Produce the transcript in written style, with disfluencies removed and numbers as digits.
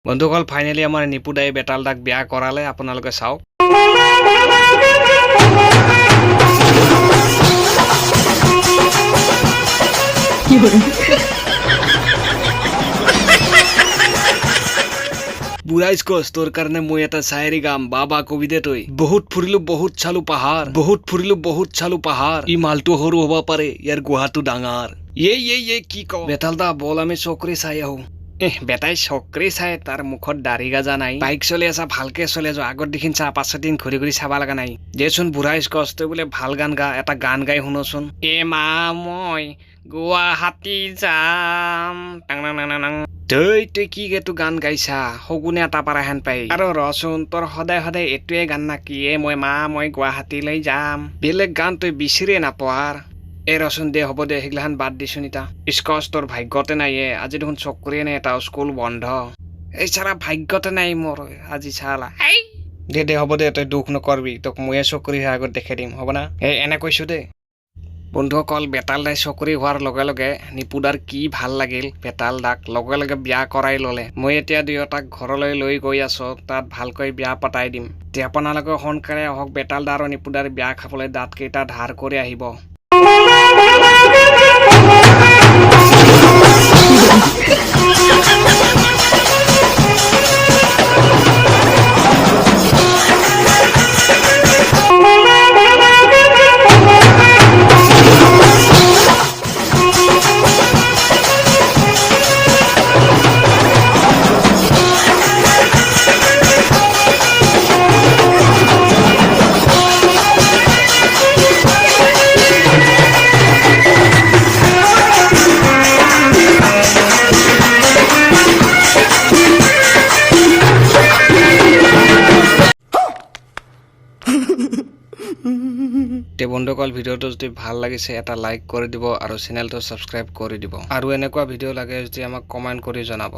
বন্ধুসকল ফাইনালি আমাৰ নিপুদাই বেতাল দাক বিয়া কৰালে আপোনালোকে চাওক বুঢ়াইছ কস তোৰ কাৰণে মই এটা চায়েৰী গাম বাবা কবি দে তই বহুত ফুৰিলো বহুত চালো পাহাৰ ই মালটো সৰু হ'ব পাৰে ইয়াৰ গুহাটো ডাঙৰ এই কি কওঁ বেতাল দা বল আমি চকৰি চাই আহো বেটাই চকৰি চাই তাৰ মুখত দাড়ি গাজা নাই বাইক চলি আছা ভালকে চলি আছো আগত দেখিন চা 5 দিন ঘূৰি ঘূৰি চাবা লগা নাই দেচোন বুঢ়াইছ কস তই বোলে ভাল গান গা এটা গান গাই শুনচোন মা মই গুৱাহাটী যাম তই কি গেটো গান গাইছা সগুনে এটা পাৰা হেন পাই আৰু ৰচোন তোৰ সদায় সদায় এইটোৱে গান নাকি মই গুৱাহাটীলৈ যাম বেলেগ গান তই বিচাৰিয়ে নাপোৱাৰ ৰচোন দে হ'ব দে সেইগিলাখান বাদ দিছোন ইতা স্কচ তোৰ ভাগ্যতে নাই আজি দেখোন চকুৰিয়ে নাই এটা স্কুল বন্ধ এই চাৰা ভাগ্যতে নাই মোৰ আজি চালা দে হ'ব দে তই দুখ নকৰবি তোক ময়ে চকুৰি আগত দেখাই দিম হ'ব না এনে কৈছো দে বন্ধুসকল বেতাল দাই চকৰি হোৱাৰ লগে লগে নিপুদাৰ কি ভাল লাগিল বেতাল দাক লগে লগে বিয়া কৰাই ললে মই এতিয়া দুয়োটাক ঘৰলৈ লৈ গৈ আছো তাত ভালকৈ বিয়া পতাই দিম এতিয়া আপোনালোকে সোনকালে আহক বেতাল দা আৰু নিপুদাৰ বিয়া খাবলৈ দাঁত কেইটা ধাৰ কৰি আহিব বন্ধুসকল ভিডিওটো যদি ভাল লাগিছে এটা লাইক কৰি দিব আৰু চেনেলটো সাবস্ক্ৰাইব কৰি দিব আৰু এনেকুৱা ভিডিও লাগে যদি আমাক কমেন্ট কৰি জনাব